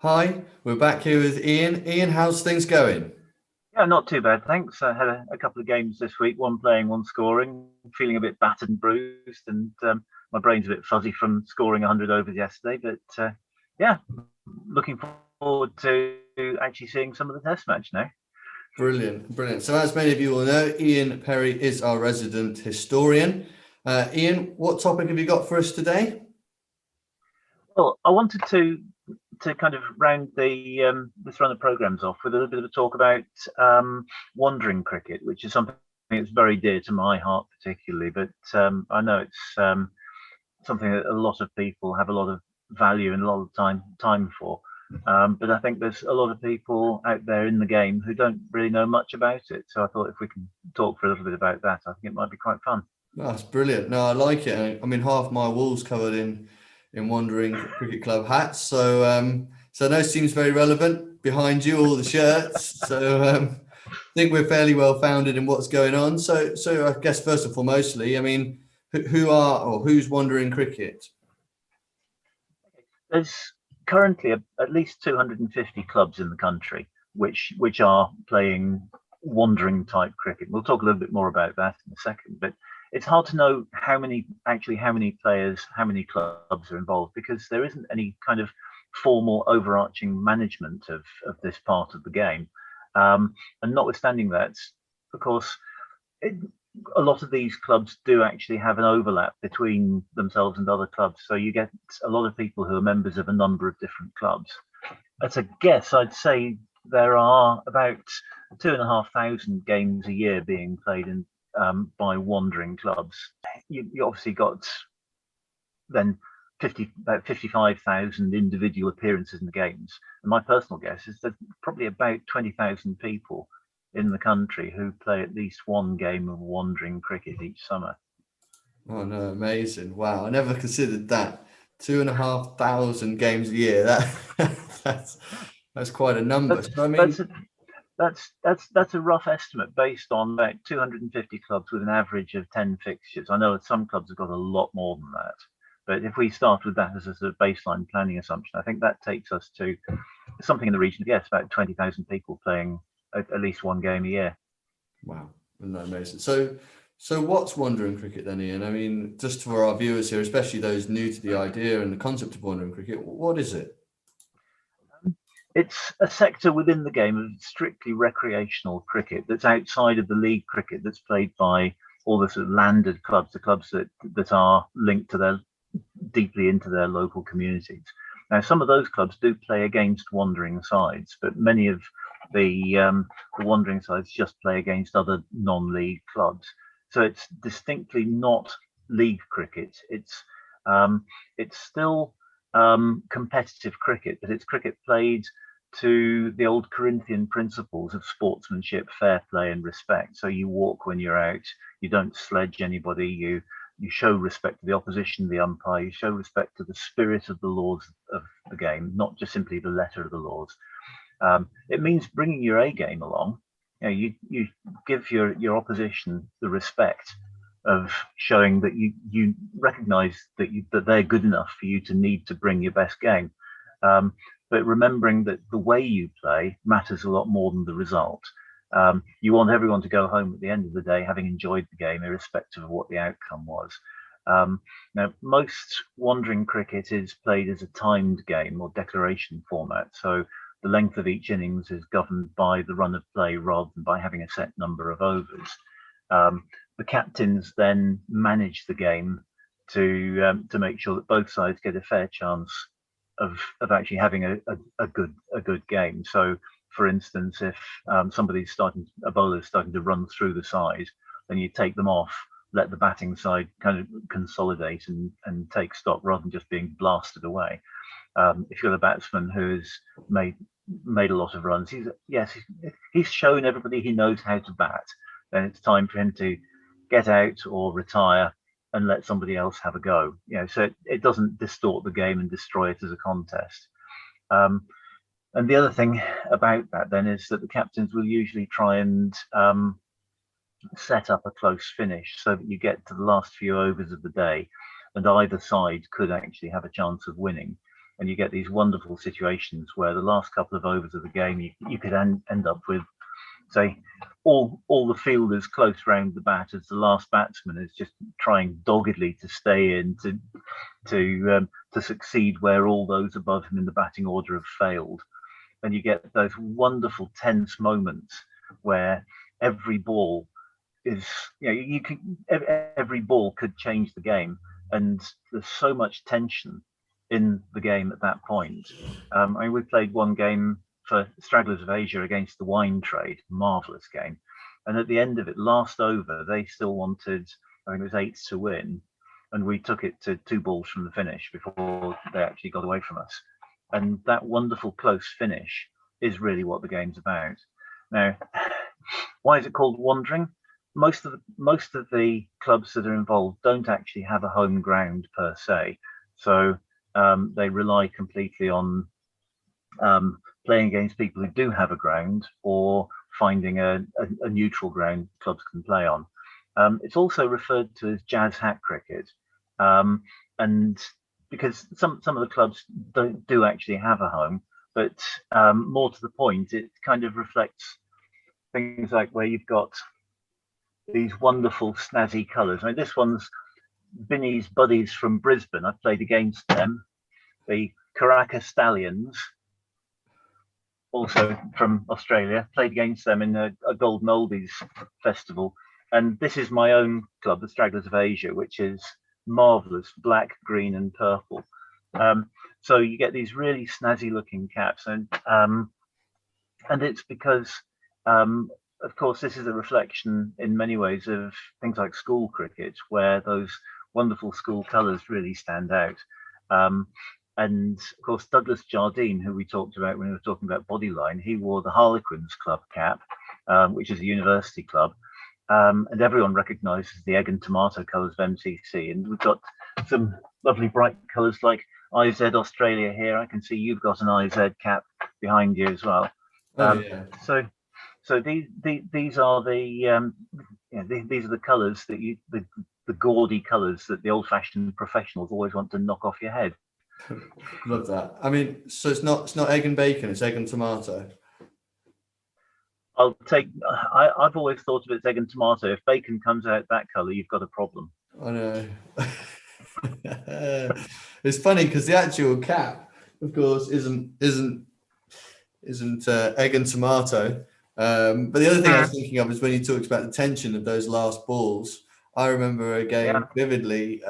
Hi, we're back here with Ian. Ian, how's things going? Yeah, not too bad, thanks. I had a couple of games this week, one playing, one scoring, feeling a bit battered and bruised, and my brain's a bit fuzzy from scoring 100 overs yesterday. But yeah, looking forward to actually seeing some of the test match now. Brilliant, brilliant. So, as many of you will know, Ian Perry is our resident historian. Ian, what topic have you got for us today? Well, I wanted to kind of round this run of programs off with a little bit of a talk about wandering cricket, which is something that's very dear to my heart particularly. But I know it's something that a lot of people have a lot of value and a lot of time for. But I think there's a lot of people out there in the game who don't really know much about it. So I thought if we can talk for a little bit about that, I think it might be quite fun. Oh, that's brilliant. No, I like it. I mean, half my wall's covered in Wandering Cricket Club hats. So those seems very relevant. Behind you, all the shirts. I think we're fairly well founded in what's going on. So I guess first and foremostly, I mean, who's Wandering Cricket? There's currently at least 250 clubs in the country which are playing wandering type cricket. We'll talk a little bit more about that in a second, but it's hard to know how many players, how many clubs are involved because there isn't any kind of formal overarching management of this part of the game. And notwithstanding that, of course, it, a lot of these clubs do actually have an overlap between themselves and other clubs. So you get a lot of people who are members of a number of different clubs. As a guess, I'd say there are about 2,500 games a year being played in by wandering clubs. You obviously got then about 55,000 individual appearances in the games. And my personal guess is that probably about 20,000 people in the country who play at least one game of wandering cricket each summer. Oh no, amazing! Wow, I never considered that. 2,500 games a year. That's that's quite a number. That's So I that's mean, a, that's a rough estimate based on about 250 clubs with an average of 10 fixtures. I know that some clubs have got a lot more than that, but if we start with that as a sort of baseline planning assumption, I think that takes us to something in the region of yes, about 20,000 people playing at least one game a year. wow, no, amazing. So what's wandering cricket then, Ian? I mean, just for our viewers here, especially those new to the idea and the concept of wandering cricket, what is it? It's a sector within the game of strictly recreational cricket that's outside of the league cricket that's played by all the sort of landed clubs, the clubs that are linked to their deeply into their local communities. Now, some of those clubs do play against wandering sides, but many of the wandering sides just play against other non-league clubs. So it's distinctly not league cricket. It's still competitive cricket, but it's cricket played to the old Corinthian principles of sportsmanship, fair play, and respect. So you walk when you're out, you don't sledge anybody, you show respect to the opposition, the umpire, you show respect to the spirit of the laws of the game, not just simply the letter of the laws. It means bringing your A game along. You give your opposition the respect of showing that you recognise that they're good enough for you to need to bring your best game. But remembering that the way you play matters a lot more than the result. You want everyone to go home at the end of the day having enjoyed the game, irrespective of what the outcome was. Now, most wandering cricket is played as a timed game or declaration format. So the length of each innings is governed by the run of play rather than by having a set number of overs. The captains then manage the game to make sure that both sides get a fair chance of actually having a good game. So, for instance, if a bowler is starting to run through the side, then you take them off, let the batting side kind of consolidate and take stock rather than just being blasted away. If you're the batsman who's made a lot of runs, he's shown everybody he knows how to bat. Then it's time for him to get out or retire and let somebody else have a go. So it doesn't distort the game and destroy it as a contest. And the other thing about that then is that the captains will usually try and set up a close finish so that you get to the last few overs of the day and either side could actually have a chance of winning. and you get these wonderful situations where the last couple of overs of the game, you could end up with, say, all the fielders close round the bat as the last batsman is just trying doggedly to stay in to succeed where all those above him in the batting order have failed. And you get those wonderful tense moments where every ball is, every ball could change the game, and there's so much tension in the game at that point. We played one game for Stragglers of Asia against the wine trade, marvelous game, and at the end of it, last over, they still wanted, I think it was 8 to win, and we took it to 2 balls from the finish before they actually got away from us. And that wonderful close finish is really what the game's about. Now, why is it called Wandering? Most of the clubs that are involved don't actually have a home ground per se, so they rely completely on playing against people who do have a ground, or finding a neutral ground clubs can play on. It's also referred to as jazz hat cricket, and because some of the clubs do actually have a home, but more to the point, it kind of reflects things like where you've got these wonderful snazzy colours. I mean, this one's Binny's buddies from Brisbane. I've played against them. The Caracas Stallions, also from Australia, played against them in a Golden Oldies festival. And this is my own club, the Stragglers of Asia, which is marvellous, black, green and purple. So you get these really snazzy looking caps, and it's because of course, this is a reflection in many ways of things like school cricket, where those wonderful school colours really stand out. And of course, Douglas Jardine, who we talked about when we were talking about Bodyline, he wore the Harlequins Club cap, which is a university club. And everyone recognises the egg and tomato colours of MCC. And we've got some lovely bright colours like IZ Australia here. I can see you've got an IZ cap behind you as well. Yeah. So these are the these are the colours that the gaudy colours that the old-fashioned professionals always want to knock off your head. Love that. I mean, so it's not egg and bacon; it's egg and tomato. I've always thought of it as egg and tomato. If bacon comes out that colour, you've got a problem. I know. It's funny because the actual cap, of course, isn't egg and tomato. But the other thing I was thinking of is when you talked about the tension of those last balls. I remember a game vividly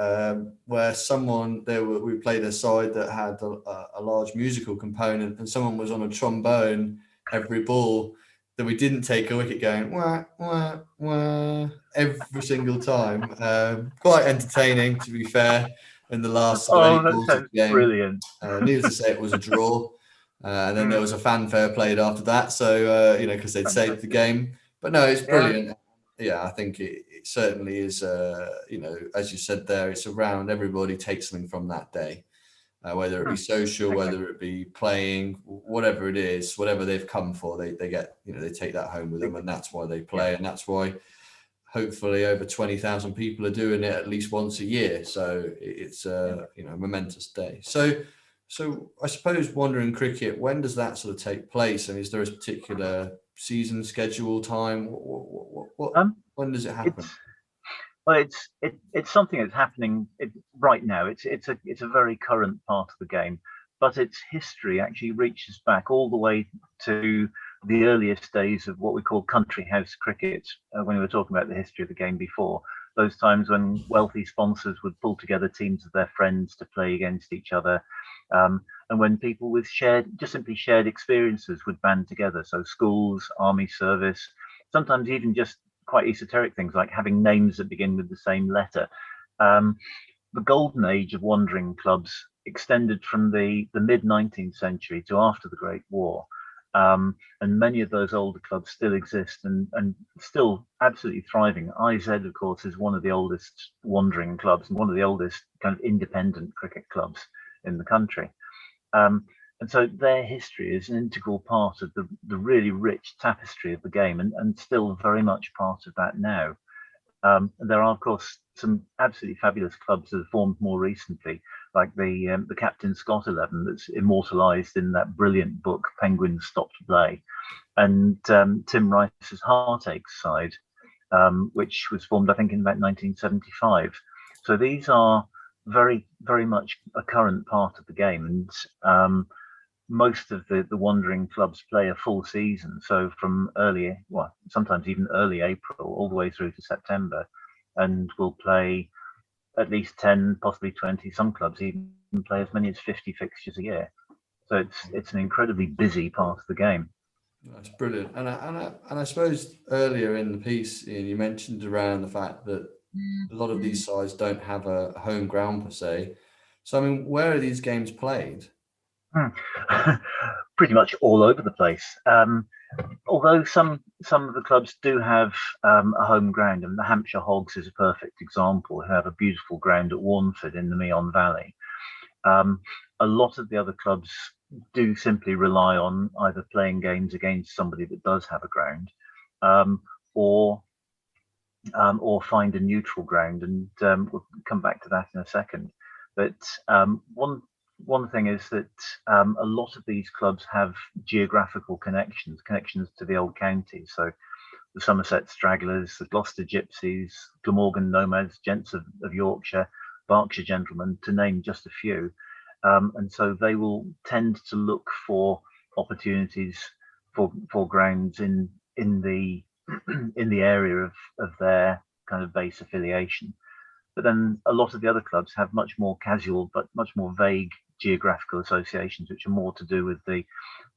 where we played a side that had a large musical component, and someone was on a trombone every ball that we didn't take a wicket, going wah wah wah every single time. Quite entertaining, to be fair. In the last 8 balls of the game, brilliant. Needless to say, it was a draw. And then there was a fanfare played after that, so because they'd saved the game. But no, it's brilliant. Yeah, I think it certainly is. As you said there, it's around, everybody takes something from that day, whether it be social, whether it be playing, whatever it is, whatever they've come for, they get, they take that home with them, and that's why they play, and that's why hopefully over 20,000 people are doing it at least once a year. So it's a momentous day. So I suppose wandering cricket, when does that sort of take place? And is there a particular season schedule time? When does it happen? It's something that's happening right now. It's a very current part of the game, but its history actually reaches back all the way to the earliest days of what we call country house cricket. When we were talking about the history of the game before, those times when wealthy sponsors would pull together teams of their friends to play against each other. And when people with simply shared experiences would band together. So schools, army service, sometimes even just quite esoteric things like having names that begin with the same letter. The golden age of wandering clubs extended from the mid 19th century to after the Great War. And many of those older clubs still exist and still absolutely thriving. IZ, of course, is one of the oldest wandering clubs and one of the oldest kind of independent cricket clubs in the country. And so their history is an integral part of the really rich tapestry of the game, and still very much part of that now. There are, of course, some absolutely fabulous clubs that have formed more recently. like the Captain Scott 11 that's immortalised in that brilliant book Penguins Stop to Play, and Tim Rice's Heartaches side, which was formed, I think, in about 1975. So these are very, very much a current part of the game, and most of the wandering clubs play a full season. So from early, well, sometimes even early April, all the way through to September, and will play at least 10, possibly 20. Some clubs even play as many as 50 fixtures a year. So it's an incredibly busy part of the game. That's brilliant. And I suppose earlier in the piece, Ian, you mentioned around the fact that a lot of these sides don't have a home ground per se. So I mean, where are these games played? Pretty much all over the place. Although some of the clubs do have a home ground, and the Hampshire Hogs is a perfect example, who have a beautiful ground at Warnford in the Meon Valley. A lot of the other clubs do simply rely on either playing games against somebody that does have a ground, or find a neutral ground, and we'll come back to that in a second. But one thing is that a lot of these clubs have geographical connections to the old counties. So the Somerset Stragglers, the Gloucester Gypsies, Glamorgan Nomads, Gents of Yorkshire, Berkshire Gentlemen, to name just a few. And so they will tend to look for opportunities for grounds in the in the area of their kind of base affiliation. But then a lot of the other clubs have much more casual but much more vague geographical associations, which are more to do with the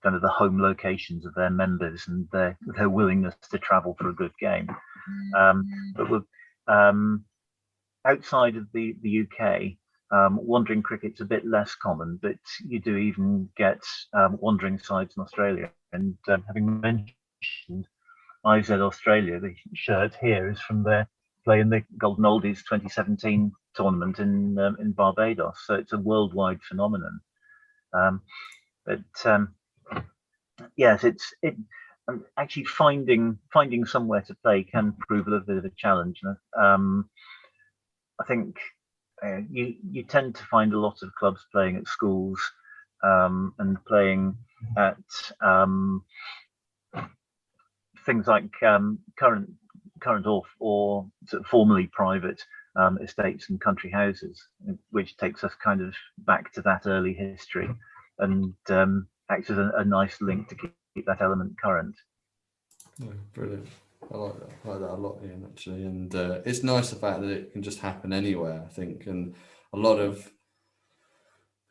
kind of the home locations of their members and their willingness to travel for a good game. But with outside of the UK, wandering cricket's a bit less common, but you do even get wandering sides in Australia. And having mentioned IZ Australia, the shirt here is from their play in the Golden Oldies 2017 tournament in Barbados. So it's a worldwide phenomenon. Yes, actually finding somewhere to play can prove a little bit of a challenge. I think you tend to find a lot of clubs playing at schools and playing at things like current or sort of formerly private estates and country houses, which takes us kind of back to that early history and acts as a nice link to keep that element current. Oh, brilliant. I like that a lot, Ian, actually. And it's nice the fact that it can just happen anywhere, I think. And a lot of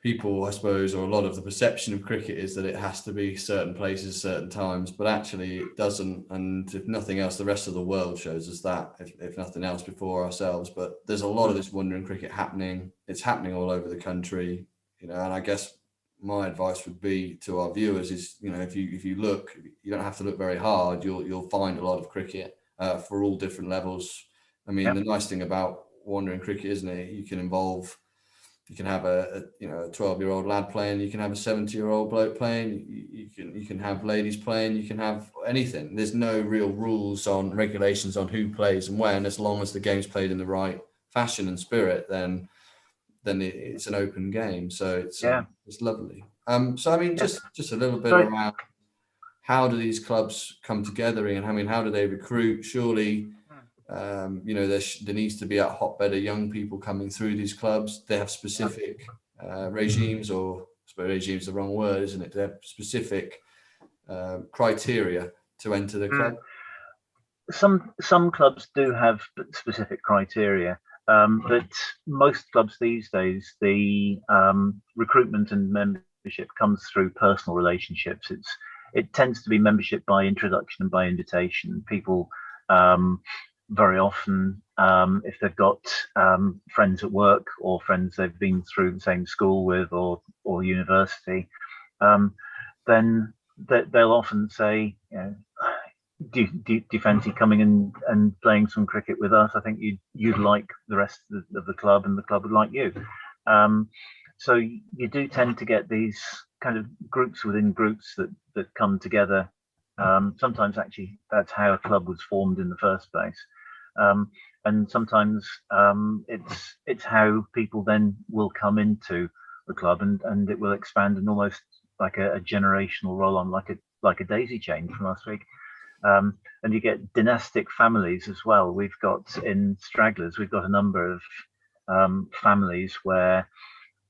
people, I suppose, or a lot of the perception of cricket is that it has to be certain places, certain times, but actually it doesn't. And if nothing else, the rest of the world shows us that, if nothing else, before ourselves. But there's a lot of this wandering cricket happening. It's happening all over the country, and I guess my advice would be to our viewers is, if you look, you don't have to look very hard. You'll find a lot of cricket for all different levels. I mean, The nice thing about wandering cricket, isn't it? You can have a 12-year-old lad playing. You can have a 70-year-old bloke playing. You can have ladies playing. You can have anything. There's no real rules on regulations on who plays and when, as long as the game's played in the right fashion and spirit. Then it's an open game. So it's lovely. So I mean, just a little bit around how do these clubs come together, and I mean, how do they recruit? Surely. There needs to be a hotbed of young people coming through these clubs. They have specific regimes, or I suppose regime is the wrong word, isn't it? They have specific criteria to enter the club. Some clubs do have specific criteria, but most clubs these days, the recruitment and membership comes through personal relationships. It tends to be membership by introduction and by invitation. People very often, if they've got friends at work or friends they've been through the same school with or university, then they'll often say, do you fancy coming in and playing some cricket with us? I think you'd like the rest of the club, and the club would like you. So you do tend to get these kind of groups within groups that come together. Sometimes actually that's how a club was formed in the first place. And sometimes it's how people then will come into the club, and it will expand and almost like a generational roll on, like a daisy chain from last week. And you get dynastic families as well. We've got in Stragglers, we've got a number of families where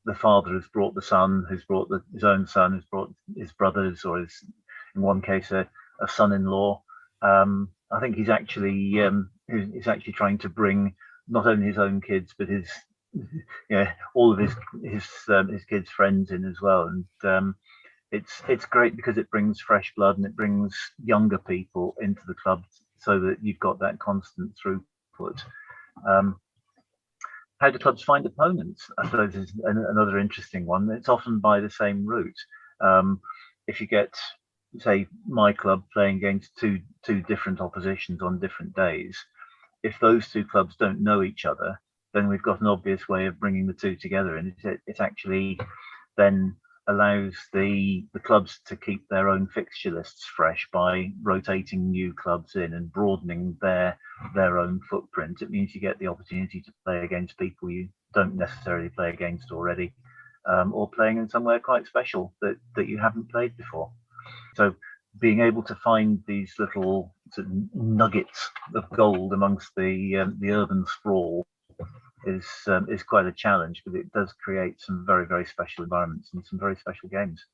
the father has brought the son, who's brought his own son, who's brought his brothers, or in one case a son-in-law. I think he's actually trying to bring not only his own kids but his all of his kids' friends in as well. And it's great because it brings fresh blood and it brings younger people into the club, so that you've got that constant throughput. How do clubs find opponents? I suppose is another interesting one. It's often by the same route. If you get, say, my club playing against two different oppositions on different days, if those two clubs don't know each other, then we've got an obvious way of bringing the two together, and it actually then allows the clubs to keep their own fixture lists fresh by rotating new clubs in and broadening their own footprint. It means you get the opportunity to play against people you don't necessarily play against already, or playing in somewhere quite special that you haven't played before. So being able to find these little sort of nuggets of gold amongst the urban sprawl is quite a challenge, but it does create some very, very special environments and some very special games.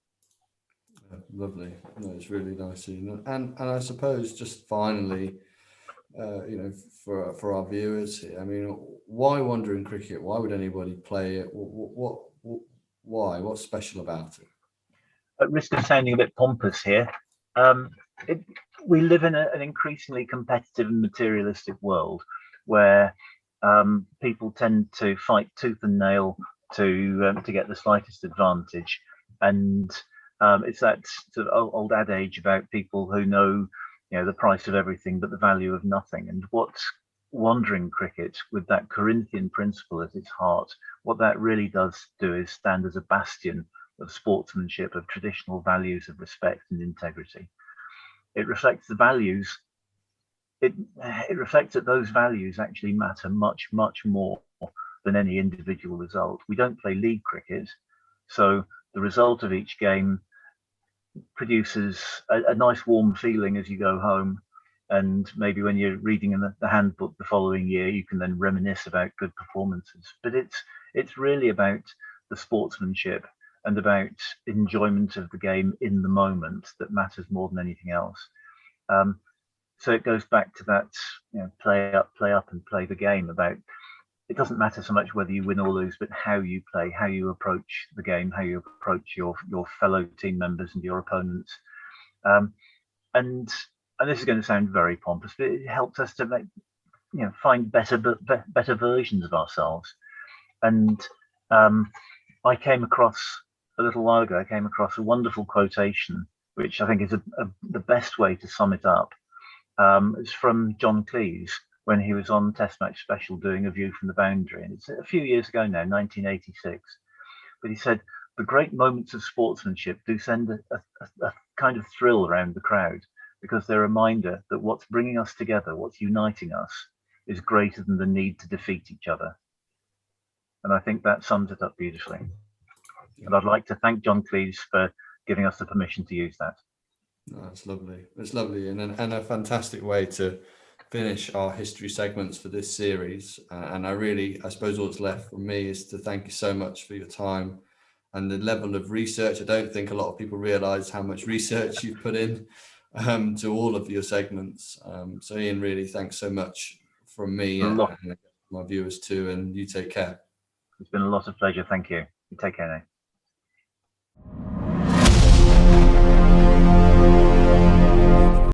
Lovely. No, it's really nice. And I suppose just finally, for our viewers here, I mean, why Wandering Cricket? Why would anybody play it? Why? What's special about it? At risk of sounding a bit pompous here, we live in an increasingly competitive and materialistic world where people tend to fight tooth and nail to get the slightest advantage, and it's that sort of old adage about people who know the price of everything but the value of nothing. And what's Wandering Cricket, with that Corinthian principle at its heart, what that really does do is stand as a bastion of sportsmanship, of traditional values of respect and integrity. It reflects the values. It reflects that those values actually matter much, much more than any individual result. We don't play league cricket, so the result of each game produces a nice warm feeling as you go home, and maybe when you're reading in the handbook the following year, you can then reminisce about good performances. But it's really about the sportsmanship and about enjoyment of the game in the moment that matters more than anything else. So it goes back to that, play up and play the game. About it doesn't matter so much whether you win or lose, but how you play, how you approach the game, how you approach your fellow team members and your opponents. And this is going to sound very pompous, but it helps us to make, find better versions of ourselves. And I came across a little while ago, a wonderful quotation, which I think is the best way to sum it up. It's from John Cleese when he was on Test Match Special doing A View from the Boundary, and it's a few years ago now, 1986. But he said, "The great moments of sportsmanship do send a kind of thrill around the crowd, because they're a reminder that what's bringing us together, what's uniting us, is greater than the need to defeat each other." And I think that sums it up beautifully. And I'd like to thank John Cleese for giving us the permission to use that. Oh, it's lovely. It's lovely, and a fantastic way to finish our history segments for this series. And I suppose all that's left from me is to thank you so much for your time and the level of research. I don't think a lot of people realise how much research you've put in to all of your segments. So Ian, really, thanks so much from me and my viewers too. And you take care. It's been a lot of pleasure. Thank you. You take care now.